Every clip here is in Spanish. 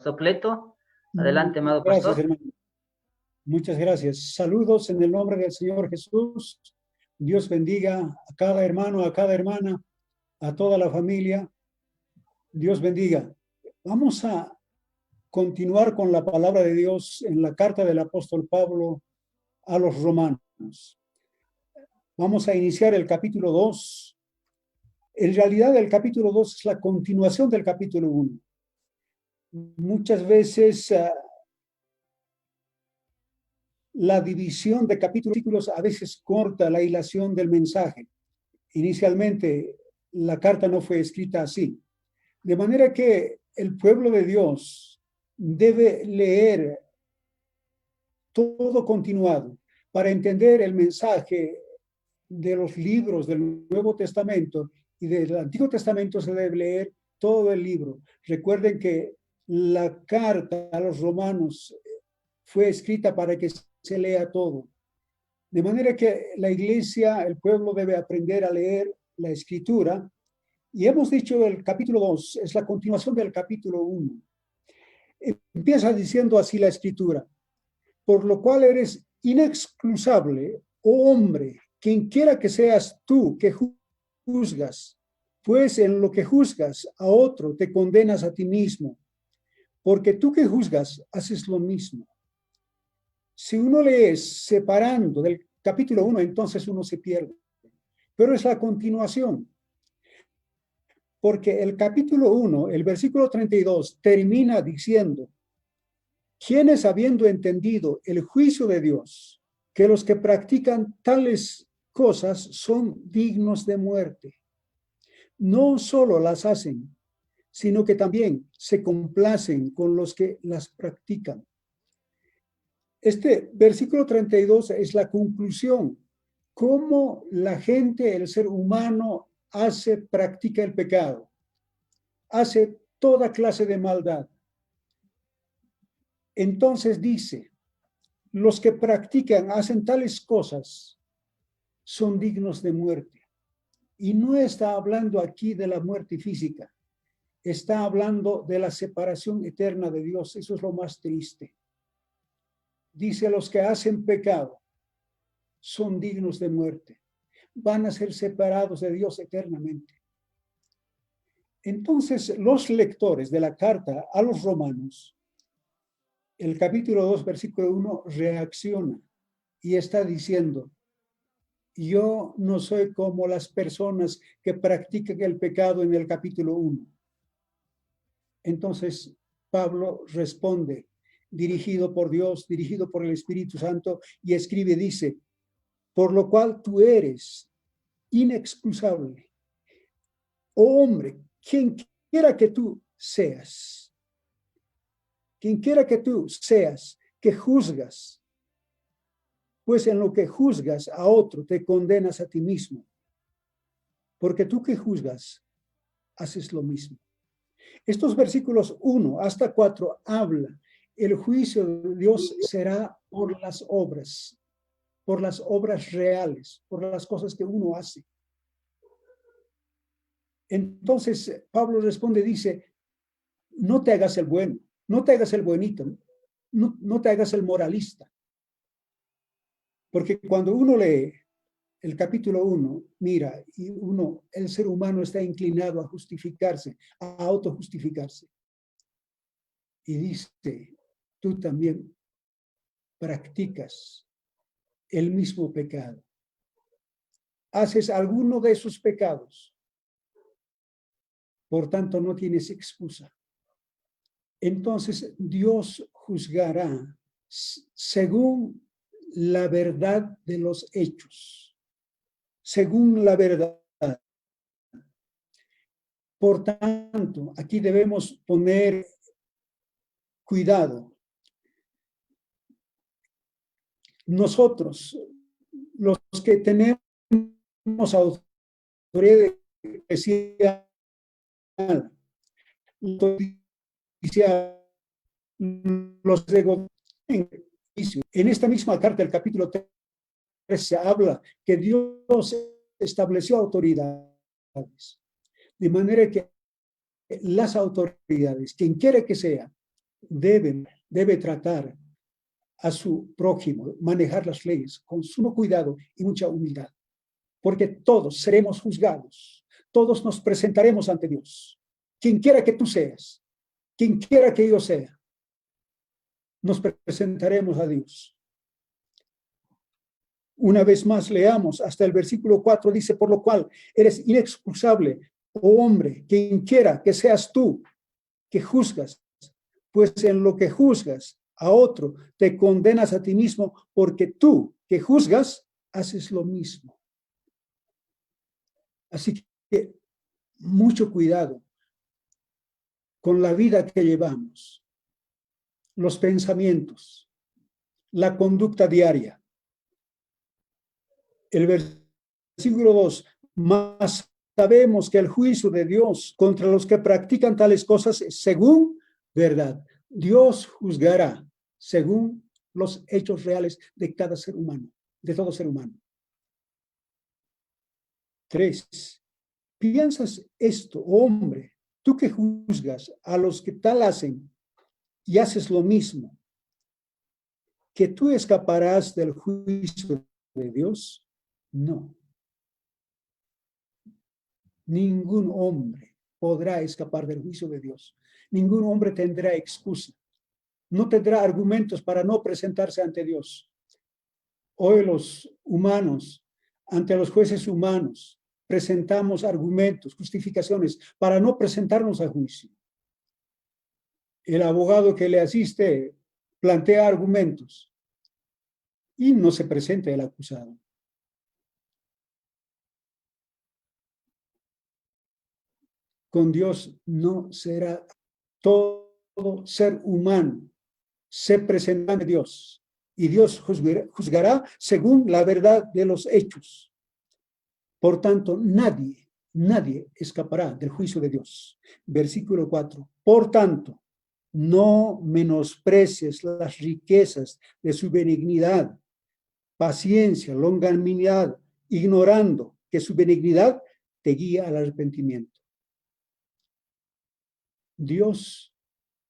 Sopleto. Adelante, amado Gracias, pastor. hermano. Muchas gracias. Saludos en el nombre del Señor Jesús. Dios bendiga a cada hermano, a cada hermana, a toda la familia. Dios bendiga. Vamos a continuar con la palabra de Dios en la carta del apóstol Pablo a los romanos. Vamos a iniciar el capítulo 2. En realidad, el capítulo 2 es la continuación del capítulo 1. Muchas veces la división de capítulos a veces corta la hilación del mensaje. Inicialmente, la carta no fue escrita así. De manera que el pueblo de Dios debe leer todo continuado para entender el mensaje de los libros del Nuevo Testamento y del Antiguo Testamento. Se debe leer todo el libro. Recuerden que la carta a los romanos fue escrita para que se lea todo. De manera que la iglesia, el pueblo debe aprender a leer la escritura. Y hemos dicho el capítulo 2 es la continuación del capítulo 1. Empieza diciendo así la escritura: por lo cual eres inexcusable, oh hombre, quien quiera que seas tú que juzgas, pues en lo que juzgas a otro te condenas a ti mismo, porque tú que juzgas haces lo mismo. Si uno lee separando del capítulo 1, entonces uno se pierde. Pero es la continuación. Porque el capítulo 1, el versículo 32, termina diciendo: quienes habiendo entendido el juicio de Dios, que los que practican tales cosas son dignos de muerte, no solo las hacen, sino que también se complacen con los que las practican. Este versículo 32 es la conclusión. Cómo la gente, el ser humano, practica el pecado, hace toda clase de maldad. Entonces dice: los que practican, hacen tales cosas, son dignos de muerte. Y no está hablando aquí de la muerte física, está hablando de la separación eterna de Dios. Eso es lo más triste. Dice: los que hacen pecado son dignos de muerte, van a ser separados de Dios eternamente. Entonces, los lectores de la carta a los romanos, el capítulo 2, versículo 1, reacciona y está diciendo: yo no soy como las personas que practican el pecado en el capítulo 1. Entonces, Pablo responde, dirigido por Dios, dirigido por el Espíritu Santo, y escribe, dice: por lo cual tú eres inexcusable, oh hombre, quien quiera que tú seas, que juzgas, pues en lo que juzgas a otro te condenas a ti mismo, porque tú que juzgas haces lo mismo. Estos versículos 1 hasta 4 habla: el juicio de Dios será por las obras reales, por las cosas que uno hace. Entonces Pablo responde, dice: no te hagas el bueno, no te hagas el buenito, no te hagas el moralista. Porque cuando uno lee el capítulo 1, mira, y el ser humano está inclinado a justificarse, a autojustificarse. Y dice: tú también practicas el mismo pecado. Haces alguno de esos pecados, por tanto no tienes excusa. Entonces Dios juzgará según la verdad de los hechos, según la verdad. Por tanto, aquí debemos poner cuidado. Nosotros, los que tenemos autoridad especial, los de gobierno, en esta misma carta, el capítulo 3, se habla que Dios estableció autoridades, de manera que las autoridades, quien quiera que sea, debe tratar a su prójimo, manejar las leyes con sumo cuidado y mucha humildad, porque todos seremos juzgados, todos nos presentaremos ante Dios. Quien quiera que tú seas, quien quiera que yo sea, nos presentaremos a Dios. Una vez más leamos hasta el versículo 4, dice, por lo cual eres inexcusable, oh hombre, quien quiera que seas tú, que juzgas, pues en lo que juzgas a otro, te condenas a ti mismo, porque tú que juzgas, haces lo mismo. Así que mucho cuidado con la vida que llevamos, los pensamientos, la conducta diaria. El versículo 2, más sabemos que el juicio de Dios contra los que practican tales cosas es según verdad. Dios juzgará según los hechos reales de cada ser humano, de todo ser humano. 3. ¿Piensas esto, hombre, tú que juzgas a los que tal hacen y haces lo mismo, que tú escaparás del juicio de Dios? No. Ningún hombre podrá escapar del juicio de Dios. Ningún hombre tendrá excusa. No tendrá argumentos para no presentarse ante Dios. Hoy los humanos, ante los jueces humanos, presentamos argumentos, justificaciones para no presentarnos a juicio. El abogado que le asiste plantea argumentos y no se presenta el acusado. Con Dios no será. Todo ser humano se presentará ante Dios y Dios juzgará según la verdad de los hechos. Por tanto, nadie escapará del juicio de Dios. Versículo 4. Por tanto, no menosprecies las riquezas de su benignidad, paciencia, longanimidad, ignorando que su benignidad te guía al arrepentimiento. Dios,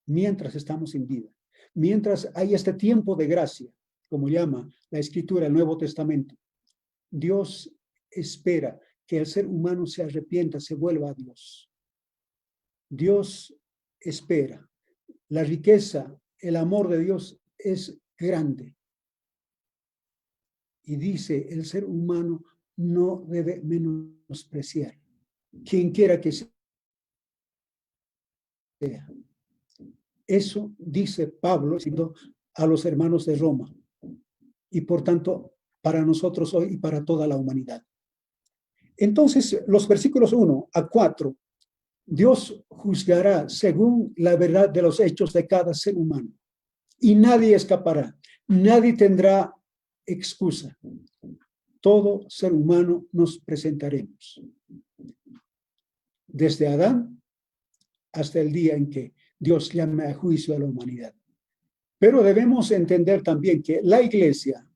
mientras estamos en vida, mientras hay este tiempo de gracia, como llama la Escritura, el Nuevo Testamento, Dios espera que el ser humano se arrepienta, se vuelva a Dios. Dios espera. La riqueza, el amor de Dios es grande. Y dice, el ser humano no debe menospreciar. Quien quiera que sea. Eso dice Pablo a los hermanos de Roma. Y por tanto, para nosotros hoy y para toda la humanidad. Entonces, los versículos 1 a 4, Dios juzgará según la verdad de los hechos de cada ser humano. Y nadie escapará, nadie tendrá excusa. Todo ser humano nos presentaremos. Desde Adán hasta el día en que Dios llame a juicio a la humanidad. Pero debemos entender también que la iglesia,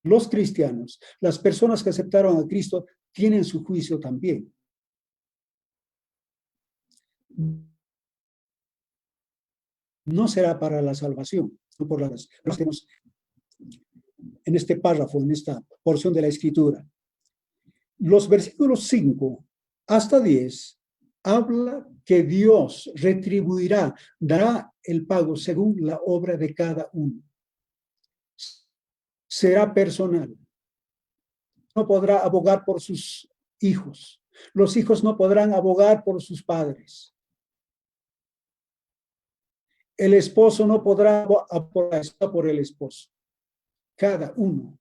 los cristianos, las personas que aceptaron a Cristo, tienen su juicio también. No será para la salvación, no por las. Estemos en este párrafo, en esta porción de la Escritura. Los versículos 5 hasta 10 habla que Dios retribuirá, dará el pago según la obra de cada uno. Será personal. No podrá abogar por sus hijos. Los hijos no podrán abogar por sus padres. El esposo no podrá abogar por el esposo. Cada uno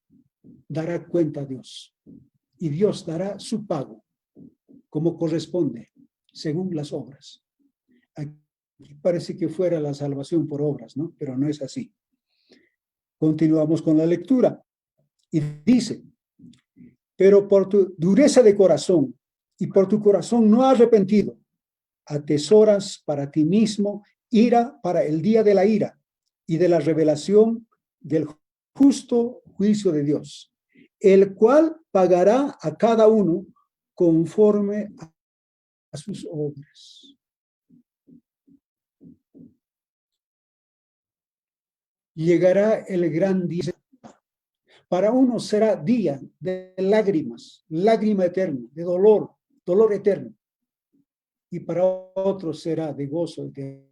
dará cuenta a Dios. Y Dios dará su pago como corresponde, según las obras. Aquí parece que fuera la salvación por obras, ¿no? Pero no es así. Continuamos con la lectura. Y dice, pero por tu dureza de corazón y por tu corazón no arrepentido, atesoras para ti mismo ira para el día de la ira y de la revelación del justo juicio de Dios, el cual pagará a cada uno conforme a sus obras. llegará el gran día. Para unos será día de lágrimas, lágrima eterna, de dolor, dolor eterno. Y para otros será de gozo eterno.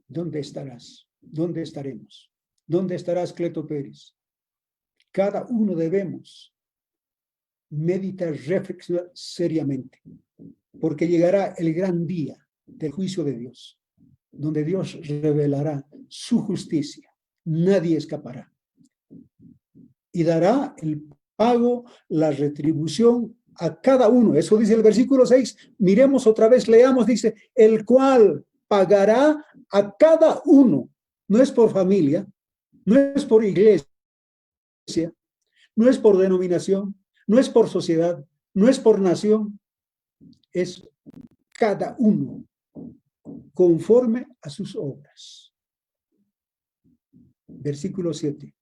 ¿Dónde estarás? ¿Dónde estaremos? ¿Dónde estarás, Cleto Pérez? Cada uno debemos meditar, reflexionar seriamente, porque llegará el gran día del juicio de Dios, donde Dios revelará su justicia. Nadie escapará. Y dará el pago, la retribución a cada uno. Eso dice el versículo 6. Miremos otra vez, leamos, dice, el cual pagará a cada uno. No es por familia, no es por iglesia, no es por denominación, no es por sociedad, no es por nación, es cada uno conforme a sus obras. Versículo 7.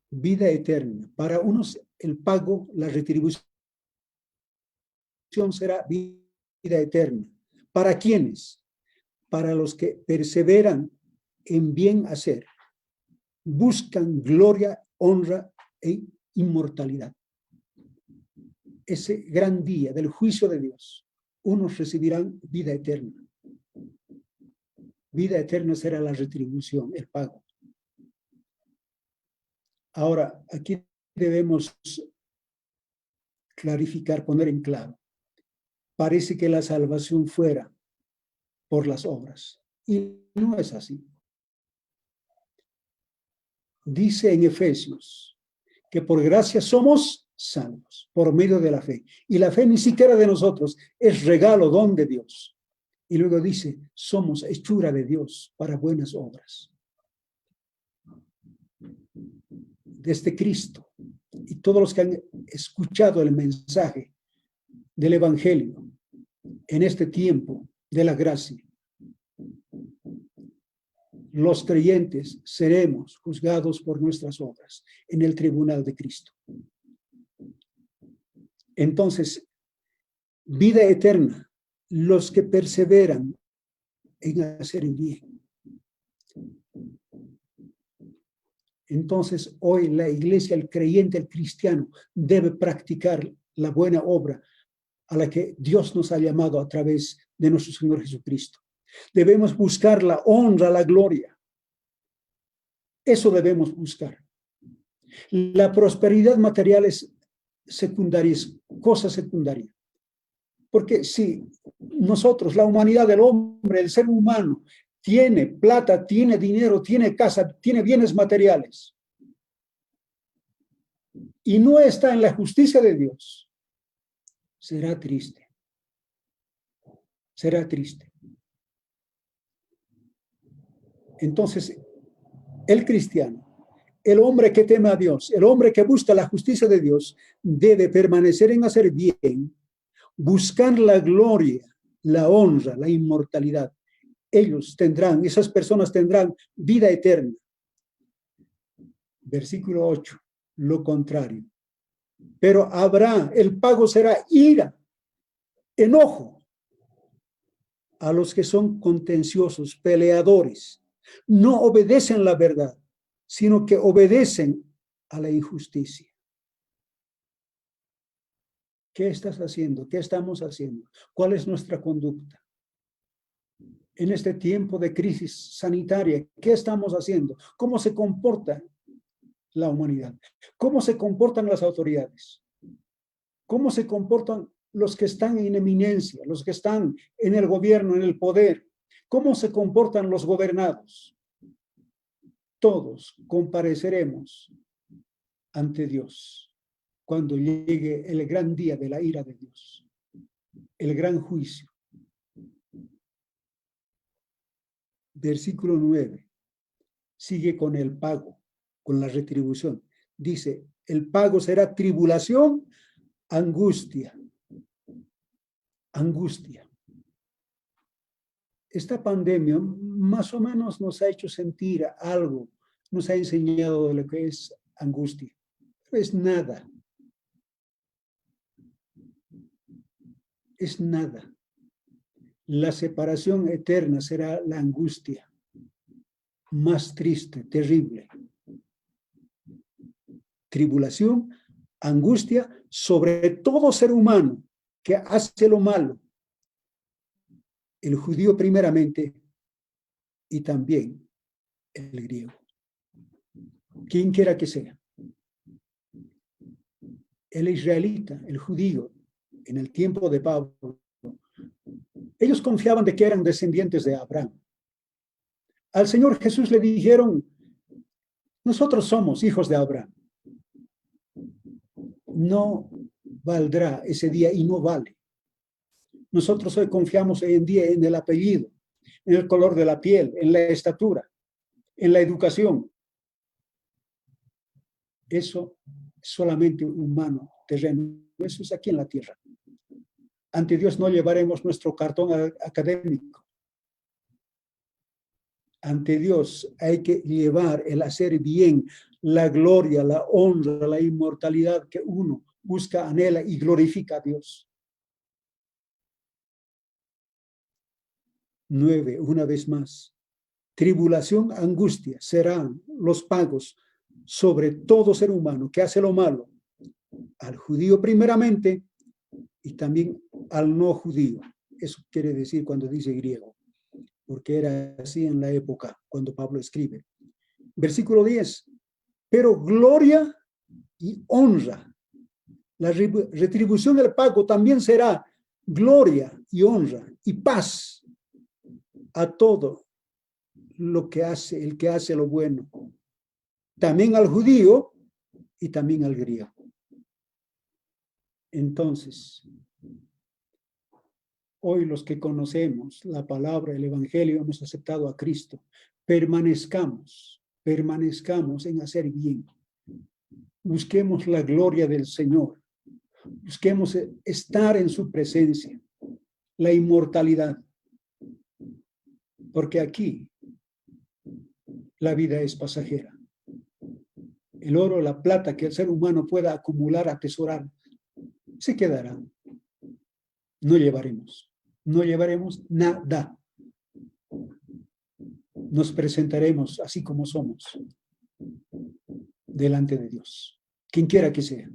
Vida eterna. Para unos el pago, la retribución será vida eterna. ¿Para quiénes? Para los que perseveran en bien hacer, buscan gloria, honra e inmortalidad. Ese gran día del juicio de Dios, unos recibirán vida eterna. Vida eterna será la retribución, el pago. Ahora, aquí debemos clarificar, poner en claro. Parece que la salvación fuera por las obras. Y no es así. Dice en Efesios que por gracia somos salvos, por medio de la fe. Y la fe ni siquiera de nosotros, es regalo, don de Dios. Y luego dice, somos hechura de Dios para buenas obras. Desde Cristo y todos los que han escuchado el mensaje del Evangelio en este tiempo de la gracia, los creyentes seremos juzgados por nuestras obras en el tribunal de Cristo. Entonces, vida eterna, los que perseveran en hacer el bien. Entonces, hoy la iglesia, el creyente, el cristiano, debe practicar la buena obra a la que Dios nos ha llamado a través de nuestro Señor Jesucristo. Debemos buscar la honra, la gloria. Eso debemos buscar. La prosperidad material es secundaria, es cosa secundaria. Porque si nosotros, la humanidad, el hombre, el ser humano, tiene plata, tiene dinero, tiene casa, tiene bienes materiales, y no está en la justicia de Dios, será triste. Será triste. Entonces, el cristiano, el hombre que teme a Dios, el hombre que busca la justicia de Dios, debe permanecer en hacer bien, buscar la gloria, la honra, la inmortalidad. Ellos tendrán, esas personas tendrán vida eterna. Versículo 8, lo contrario. Pero habrá, el pago será ira, enojo a los que son contenciosos, peleadores. No obedecen la verdad, sino que obedecen a la injusticia. ¿Qué estás haciendo? ¿Qué estamos haciendo? ¿Cuál es nuestra conducta? En este tiempo de crisis sanitaria, ¿qué estamos haciendo? ¿Cómo se comporta la humanidad? ¿Cómo se comportan las autoridades? ¿Cómo se comportan los que están en eminencia, los que están en el gobierno, en el poder? ¿Cómo se comportan los gobernados? Todos compareceremos ante Dios cuando llegue el gran día de la ira de Dios, el gran juicio. Versículo 9 sigue con el pago, con la retribución. Dice, el pago será tribulación, angustia. Angustia. Esta pandemia más o menos nos ha hecho sentir algo, nos ha enseñado de lo que es angustia. Pero es nada. Es nada. La separación eterna será la angustia más triste, terrible. Tribulación, angustia sobre todo ser humano que hace lo malo. El judío primeramente y también el griego. Quien quiera que sea. El israelita, el judío, en el tiempo de Pablo, ellos confiaban de que eran descendientes de Abraham. Al Señor Jesús le dijeron, nosotros somos hijos de Abraham. No valdrá ese día y no vale. Nosotros hoy confiamos hoy en día en el apellido, en el color de la piel, en la estatura, en la educación. Eso es solamente humano, terreno. Eso es aquí en la tierra. Ante Dios no llevaremos nuestro cartón académico. Ante Dios hay que llevar el hacer bien, la gloria, la honra, la inmortalidad que uno busca, anhela y glorifica a Dios. 9, una vez más. Tribulación, angustia serán los pagos sobre todo ser humano que hace lo malo, al judío primeramente y también al no judío. Eso quiere decir cuando dice griego, porque era así en la época cuando Pablo escribe. Versículo 10. Pero gloria y honra. La retribución del pago también será gloria y honra y paz a todo lo que hace, el que hace lo bueno. También al judío y también al griego. Entonces, hoy los que conocemos la palabra, el evangelio, hemos aceptado a Cristo, permanezcamos en hacer bien. Busquemos la gloria del Señor. Busquemos estar en su presencia, la inmortalidad. Porque aquí la vida es pasajera. El oro, la plata que el ser humano pueda acumular, atesorar, se quedará. No llevaremos nada. Nos presentaremos así como somos delante de Dios, quien quiera que sea.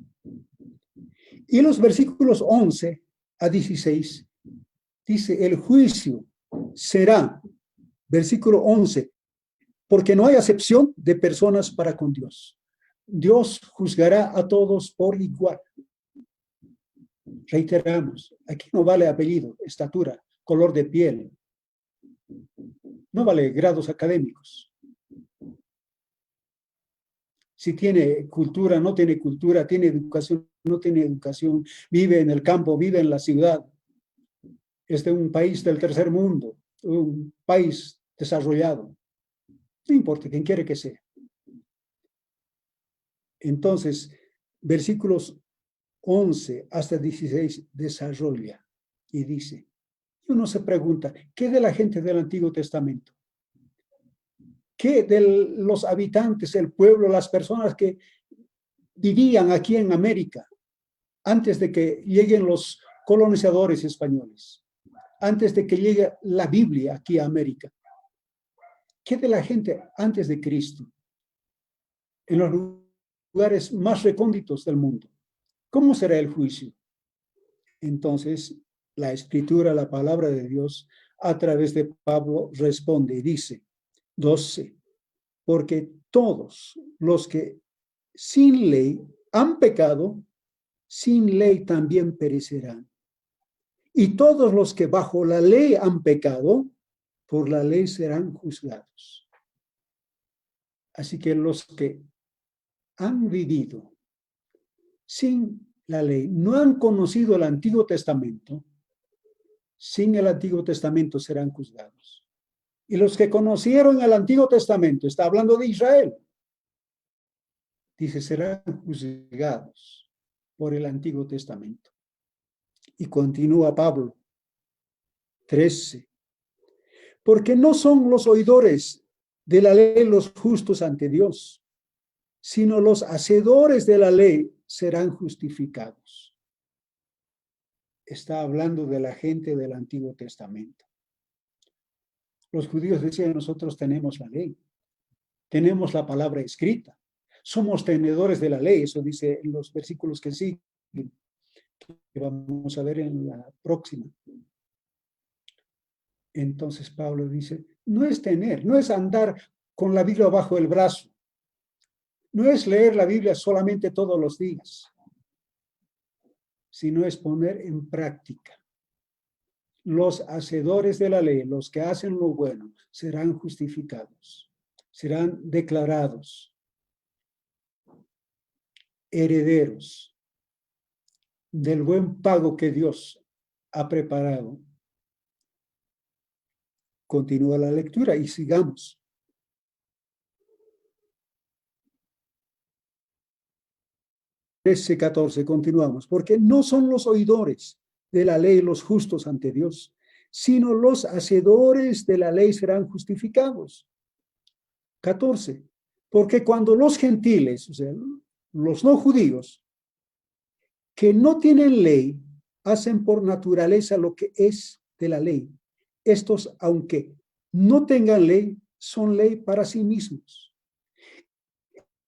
Y los versículos 11 a 16 dice, el juicio será, versículo 11, porque no hay acepción de personas para con Dios. Dios juzgará a todos por igual. Reiteramos, aquí no vale apellido, estatura, color de piel. No vale grados académicos. Si tiene cultura, no tiene cultura, tiene educación, no tiene educación, vive en el campo, vive en la ciudad. Es de un país del tercer mundo, un país desarrollado. No importa, quien quiere que sea. Entonces, versículos 11 hasta 16 desarrolla y dice, y uno se pregunta, ¿qué de la gente del Antiguo Testamento? ¿Qué de los habitantes, el pueblo, las personas que vivían aquí en América antes de que lleguen los colonizadores españoles, antes de que llegue la Biblia aquí a América? ¿Qué de la gente antes de Cristo? En los lugares más recónditos del mundo. ¿Cómo será el juicio? Entonces, la Escritura, la palabra de Dios, a través de Pablo responde y dice, 12, porque todos los que sin ley han pecado, sin ley también perecerán. Y todos los que bajo la ley han pecado, por la ley serán juzgados. Así que los que han vivido sin la ley, no han conocido el Antiguo Testamento, sin el Antiguo Testamento serán juzgados. Y los que conocieron el Antiguo Testamento, está hablando de Israel, dice, serán juzgados por el Antiguo Testamento. Y continúa Pablo, 13, porque no son los oidores de la ley los justos ante Dios, sino los hacedores de la ley serán justificados. Está hablando de la gente del Antiguo Testamento. Los judíos decían, nosotros tenemos la ley, tenemos la palabra escrita, somos tenedores de la ley, eso dice en los versículos que siguen, que vamos a ver en la próxima. Entonces Pablo dice, no es tener, no es andar con la Biblia bajo el brazo, no es leer la Biblia solamente todos los días, sino es poner en práctica. Los hacedores de la ley, los que hacen lo bueno, serán justificados, serán declarados herederos del buen pago que Dios ha preparado. Continúa la lectura y sigamos. (13:14), continuamos. Porque no son los oidores de la ley los justos ante Dios, sino los hacedores de la ley serán justificados. 14. Porque cuando los gentiles, o sea, los no judíos, que no tienen ley, hacen por naturaleza lo que es de la ley, estos, aunque no tengan ley, son ley para sí mismos.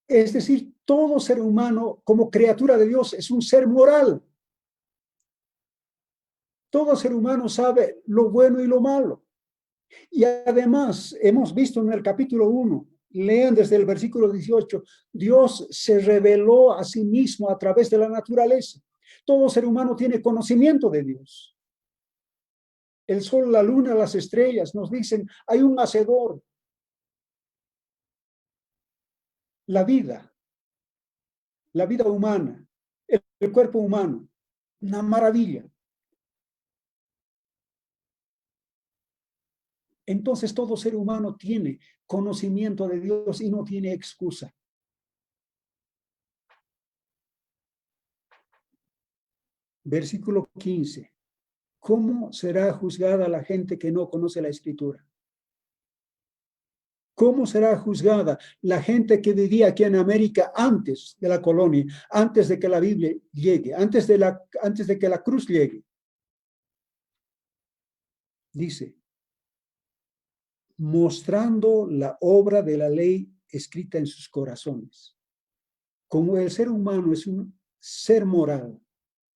Es decir, todo ser humano como criatura de Dios es un ser moral. Todo ser humano sabe lo bueno y lo malo. Y además, hemos visto en el capítulo 1, lean desde el versículo 18, Dios se reveló a sí mismo a través de la naturaleza. Todo ser humano tiene conocimiento de Dios. El sol, la luna, las estrellas nos dicen, hay un hacedor. La vida humana, el cuerpo humano, una maravilla. Entonces todo ser humano tiene conocimiento de Dios y no tiene excusa. Versículo 15. ¿Cómo será juzgada la gente que no conoce la Escritura? ¿Cómo será juzgada la gente que vivía aquí en América antes de la colonia, antes de que la Biblia llegue, antes de que la cruz llegue? Dice, mostrando la obra de la ley escrita en sus corazones. Como el ser humano es un ser moral,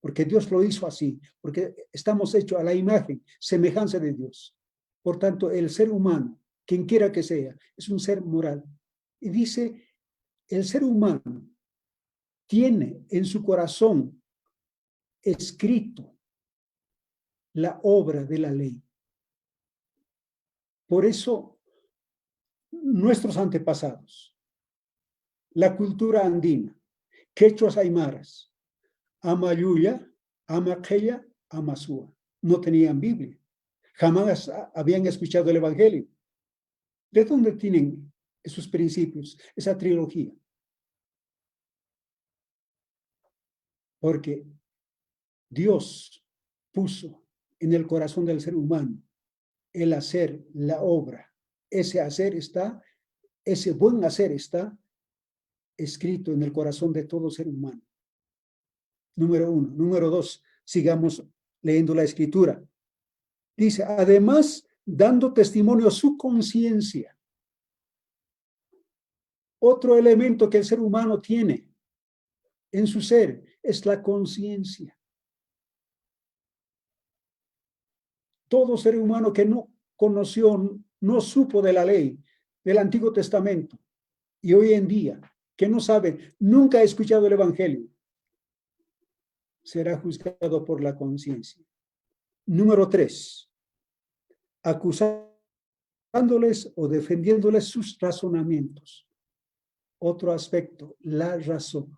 porque Dios lo hizo así, porque estamos hechos a la imagen, semejanza de Dios. Por tanto, el ser humano, quien quiera que sea, es un ser moral. Y dice, el ser humano tiene en su corazón escrito la obra de la ley. Por eso, nuestros antepasados, la cultura andina, quechuas aymaras, Amayuya, Amaqueya, Amasúa, no tenían Biblia. Jamás habían escuchado el Evangelio. ¿De dónde tienen esos principios, esa trilogía? Porque Dios puso en el corazón del ser humano el hacer, la obra. Ese buen hacer está escrito en el corazón de todo ser humano. Número 1. Número 2, sigamos leyendo la Escritura. Dice, además, dando testimonio a su conciencia. Otro elemento que el ser humano tiene en su ser es la conciencia. Todo ser humano que no conoció, no supo de la ley del Antiguo Testamento y hoy en día, que no sabe, nunca ha escuchado el Evangelio, será juzgado por la conciencia. Número 3, acusándoles o defendiéndoles sus razonamientos. Otro aspecto, la razón.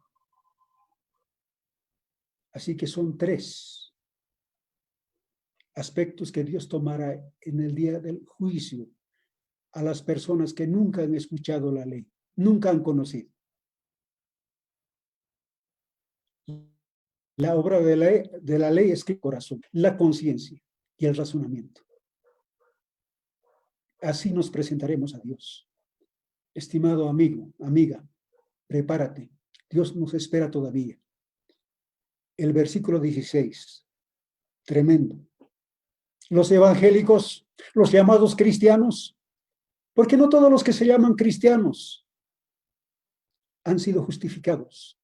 Así que son 3 aspectos que Dios tomará en el día del juicio a las personas que nunca han escuchado la ley, nunca han conocido. La obra de la ley es el corazón, la conciencia y el razonamiento. Así nos presentaremos a Dios. Estimado amigo, amiga, prepárate. Dios nos espera todavía. El versículo 16, tremendo. los evangélicos, los llamados cristianos, porque no todos los que se llaman cristianos han sido justificados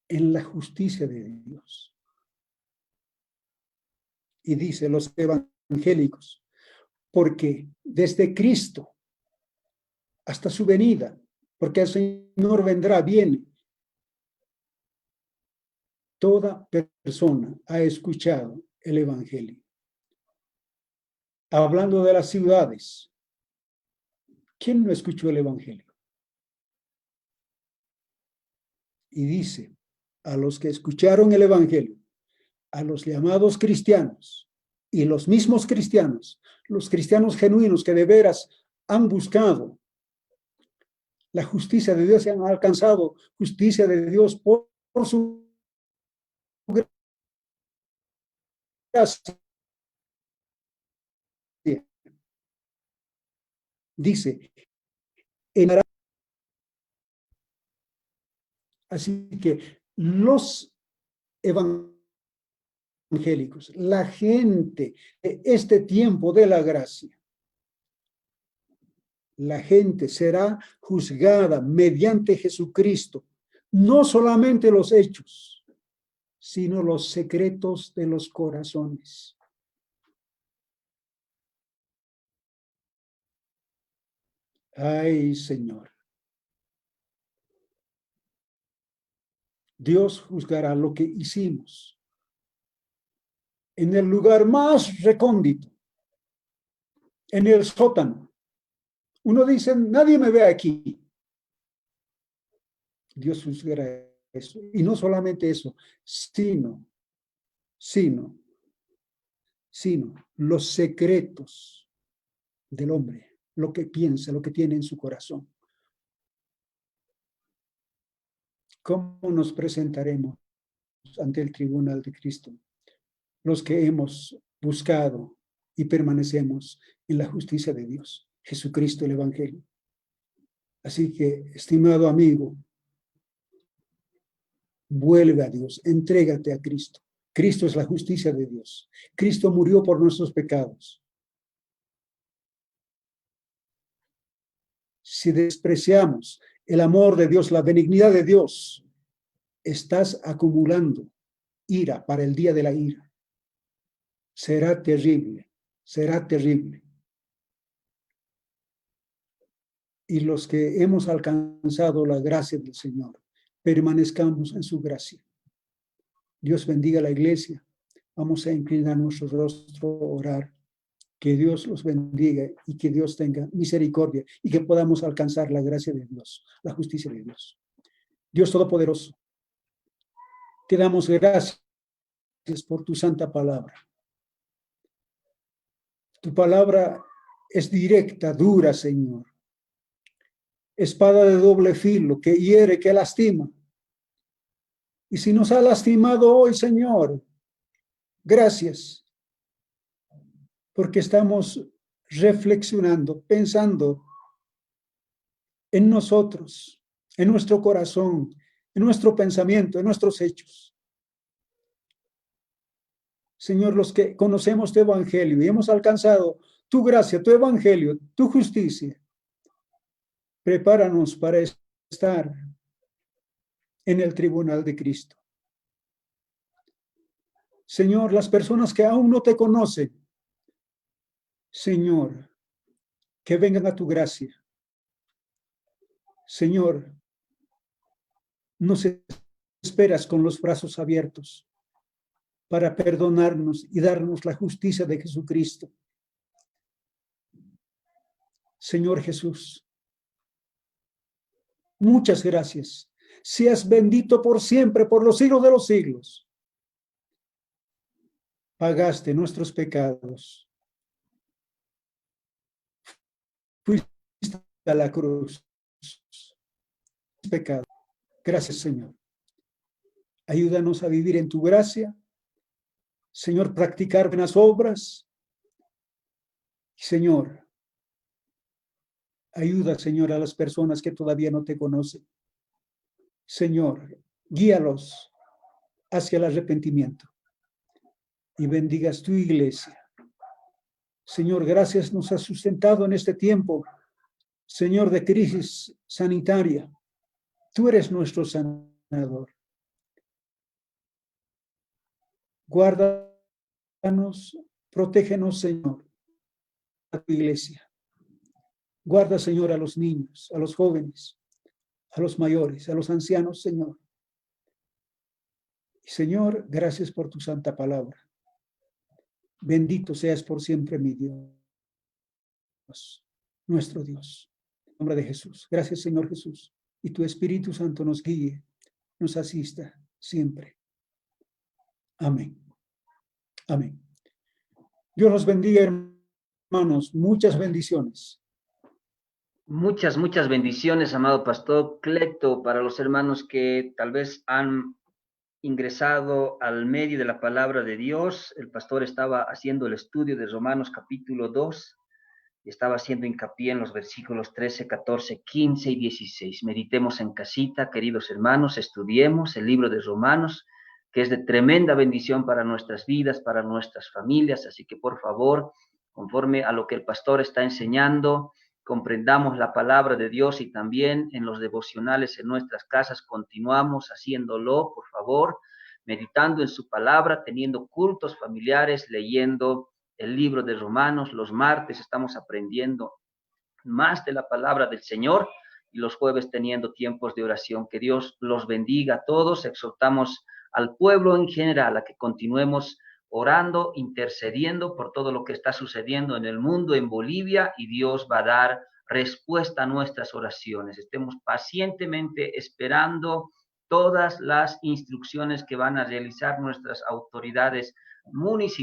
en la justicia de Dios. Y dice los evangélicos, porque desde Cristo hasta su venida, porque el Señor vendrá, viene, toda persona ha escuchado el evangelio. Hablando de las ciudades, ¿quién no escuchó el evangelio? Y dice, a los que escucharon el evangelio, a los llamados cristianos y los mismos cristianos, los cristianos genuinos que de veras han buscado la justicia de Dios y han alcanzado justicia de Dios por su gracia. Dice, así que los evangélicos, la gente de este tiempo de la gracia, la gente será juzgada mediante Jesucristo, no solamente los hechos, sino los secretos de los corazones. Ay, Señor. Dios juzgará lo que hicimos en el lugar más recóndito, en el sótano. Uno dice, nadie me ve aquí. Dios juzgará eso. Y no solamente eso, sino los secretos del hombre, lo que piensa, lo que tiene en su corazón. ¿Cómo nos presentaremos ante el tribunal de Cristo? Los que hemos buscado y permanecemos en la justicia de Dios, Jesucristo el Evangelio. Así que, estimado amigo, vuelve a Dios, entrégate a Cristo. Cristo es la justicia de Dios. Cristo murió por nuestros pecados. Si despreciamos el amor de Dios, la benignidad de Dios, estás acumulando ira para el día de la ira. Será terrible, será terrible. Y los que hemos alcanzado la gracia del Señor, permanezcamos en su gracia. Dios bendiga a la iglesia. Vamos a inclinar nuestro rostro, orar. Que Dios los bendiga y que Dios tenga misericordia y que podamos alcanzar la gracia de Dios, la justicia de Dios. Dios Todopoderoso, te damos gracias por tu santa palabra. Tu palabra es directa, dura, Señor. Espada de doble filo que hiere, que lastima. Y si nos ha lastimado hoy, Señor, gracias, porque estamos reflexionando, pensando en nosotros, en nuestro corazón, en nuestro pensamiento, en nuestros hechos. Señor, los que conocemos tu evangelio y hemos alcanzado tu gracia, tu evangelio, tu justicia, prepáranos para estar en el tribunal de Cristo. Señor, las personas que aún no te conocen, Señor, que vengan a tu gracia. Señor, nos esperas con los brazos abiertos para perdonarnos y darnos la justicia de Jesucristo. Señor Jesús, muchas gracias. Seas bendito por siempre, por los siglos de los siglos. Pagaste nuestros pecados. Fuiste a la cruz. Pecado. Gracias, Señor. Ayúdanos a vivir en tu gracia. Señor, practicar buenas obras. Señor, ayuda, Señor, a las personas que todavía no te conocen. Señor, guíalos hacia el arrepentimiento. y bendigas tu iglesia. Señor, gracias, nos has sustentado en este tiempo, Señor, de crisis sanitaria. Tú eres nuestro sanador. Guárdanos, protégenos, Señor, a tu iglesia. Guarda, Señor, a los niños, a los jóvenes, a los mayores, a los ancianos, Señor. Y, Señor, gracias por tu santa palabra. Bendito seas por siempre, mi Dios, nuestro Dios. En nombre de Jesús. Gracias, Señor Jesús. Y tu Espíritu Santo nos guíe, nos asista siempre. Amén. Amén. Dios los bendiga, hermanos. Muchas bendiciones. Muchas bendiciones, amado pastor Cleto, para los hermanos que tal vez han ingresado al medio de la palabra de Dios. El pastor estaba haciendo el estudio de Romanos capítulo 2 y estaba haciendo hincapié en los versículos 13, 14, 15 y 16. Meditemos en casita, queridos hermanos, estudiemos el libro de Romanos, que es de tremenda bendición para nuestras vidas, para nuestras familias. Así que, por favor, conforme a lo que el pastor está enseñando, comprendamos la palabra de Dios y también en los devocionales en nuestras casas continuamos haciéndolo, por favor, meditando en su palabra, teniendo cultos familiares, leyendo el libro de Romanos. Los martes estamos aprendiendo más de la palabra del Señor y los jueves teniendo tiempos de oración. Que Dios los bendiga a todos. Exhortamos al pueblo en general a que continuemos orando, intercediendo por todo lo que está sucediendo en el mundo, en Bolivia, y Dios va a dar respuesta a nuestras oraciones. Estemos pacientemente esperando todas las instrucciones que van a realizar nuestras autoridades municipales